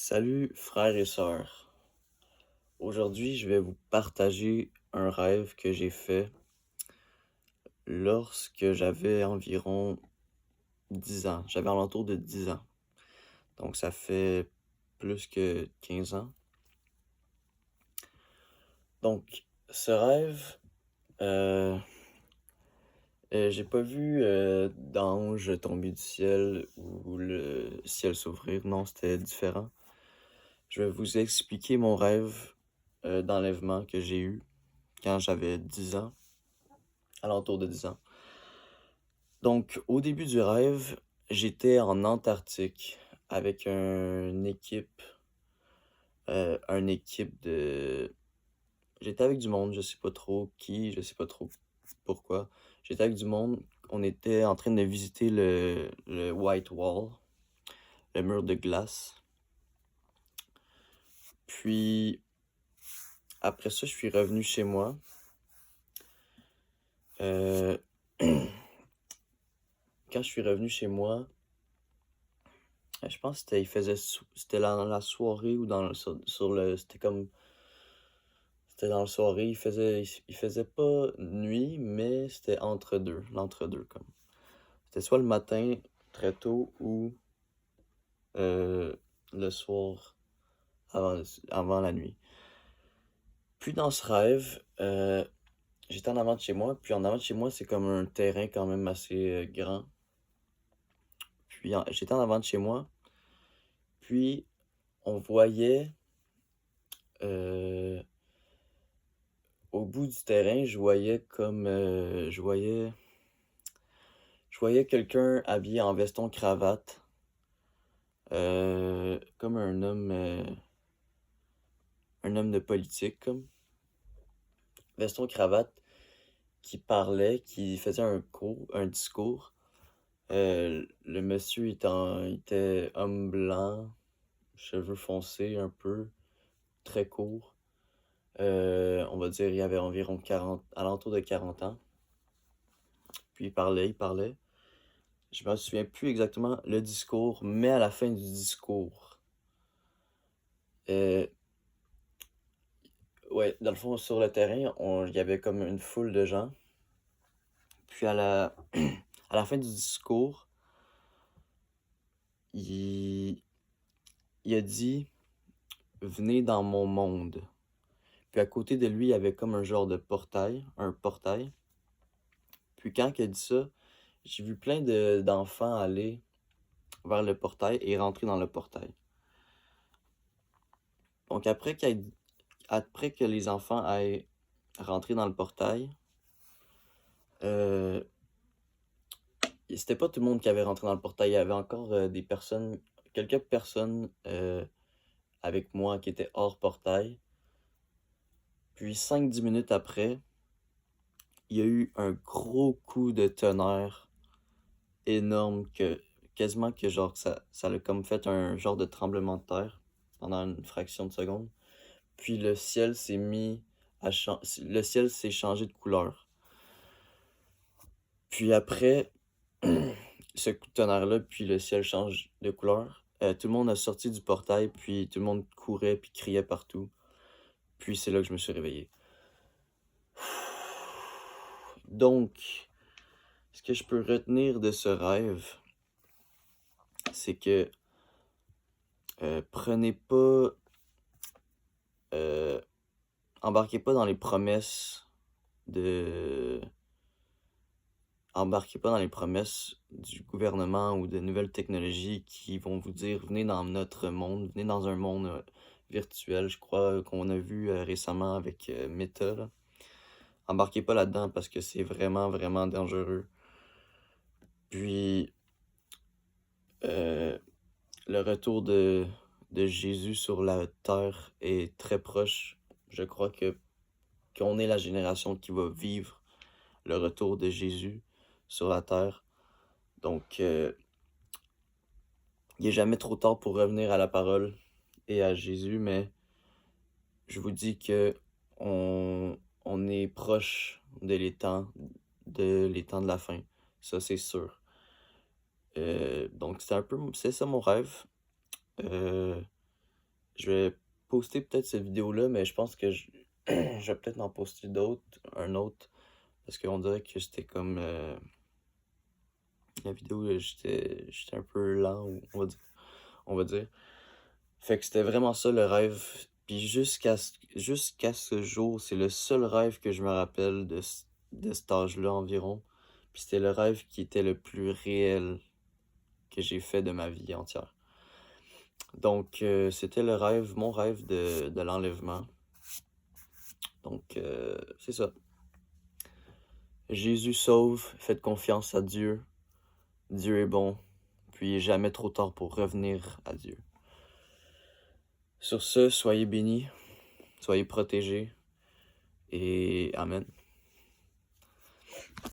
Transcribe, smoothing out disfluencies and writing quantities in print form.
Salut frères et sœurs. Aujourd'hui, je vais vous partager un rêve que j'ai fait lorsque j'avais environ 10 ans. J'avais alentour de 10 ans. Donc ça fait plus que 15 ans. Donc ce rêve, euh, j'ai pas vu d'ange tomber du ciel ou le ciel s'ouvrir. Non, c'était différent. Je vais vous expliquer mon rêve d'enlèvement que j'ai eu quand j'avais 10 ans, alentour de 10 ans. Donc, au début du rêve, j'étais en Antarctique avec une équipe de... J'étais avec du monde, je sais pas trop qui, je sais pas trop pourquoi. J'étais avec du monde, on était en train de visiter le White Wall, le mur de glace. Puis, après ça, je suis revenu chez moi. Euh, Quand je suis revenu chez moi, je pense que c'était dans la soirée ou sur le, c'était dans la soirée, il faisait pas nuit, mais c'était l'entre-deux, comme. C'était soit le matin très tôt ou euh, le soir avant la nuit. Puis dans ce rêve, j'étais en avant de chez moi, puis en avant de chez moi, c'est comme un terrain quand même assez grand. Puis j'étais en avant de chez moi, puis on voyait euh, au bout du terrain, je voyais quelqu'un habillé en veston cravate, comme un homme de politique, comme veston cravate, qui parlait, qui faisait un discours. Le monsieur était homme blanc, cheveux foncés un peu, très court. On va dire il avait environ 40, alentour de 40 ans. Puis il parlait. Je me souviens plus exactement le discours, mais à la fin du discours, euh, ouais, dans le fond, sur le terrain, il y avait comme une foule de gens. Puis à la fin du discours, il, il a dit venez dans mon monde. Puis à côté de lui, il y avait comme un genre de portail, un portail. Puis quand il a dit ça, j'ai vu plein d'enfants aller vers le portail et rentrer dans le portail. Donc après que les enfants aient rentré dans le portail, euh, c'était pas tout le monde qui avait rentré dans le portail. Il y avait encore quelques personnes avec moi qui étaient hors portail. Puis 5-10 minutes après, il y a eu un gros coup de tonnerre énorme que quasiment que genre ça a comme fait un genre de tremblement de terre pendant une fraction de seconde. Puis le ciel s'est changé de couleur. Puis après ce coup de tonnerre-là, puis le ciel change de couleur. Tout le monde a sorti du portail, puis tout le monde courait puis criait partout. Puis c'est là que je me suis réveillé. Donc, ce que je peux retenir de ce rêve, c'est que prenez pas, euh, embarquez pas dans les promesses de, embarquez pas dans les promesses du gouvernement ou de nouvelles technologies qui vont vous dire venez dans notre monde, venez dans un monde virtuel. Je crois qu'on a vu récemment avec Meta, là. Embarquez pas là-dedans parce que c'est vraiment, vraiment dangereux. Puis, euh, le retour de Jésus sur la terre est très proche. Je crois qu'on est la génération qui va vivre le retour de Jésus sur la terre. Donc, il n'est jamais trop tard pour revenir à la parole et à Jésus, mais je vous dis que on est proche les temps de la fin. Ça, c'est sûr. Donc, c'est ça mon rêve. Euh, je vais poster peut-être cette vidéo-là, mais je pense que je vais peut-être en poster un autre, parce qu'on dirait que c'était comme la vidéo, j'étais un peu lent, on va dire. Fait que c'était vraiment ça le rêve. Puis jusqu'à ce jour, c'est le seul rêve que je me rappelle de cet âge-là environ. Puis c'était le rêve qui était le plus réel que j'ai fait de ma vie entière. Donc, c'était mon rêve de l'enlèvement. Donc, c'est ça. Jésus sauve, faites confiance à Dieu. Dieu est bon, puis il est jamais trop tard pour revenir à Dieu. Sur ce, soyez bénis, soyez protégés, et Amen.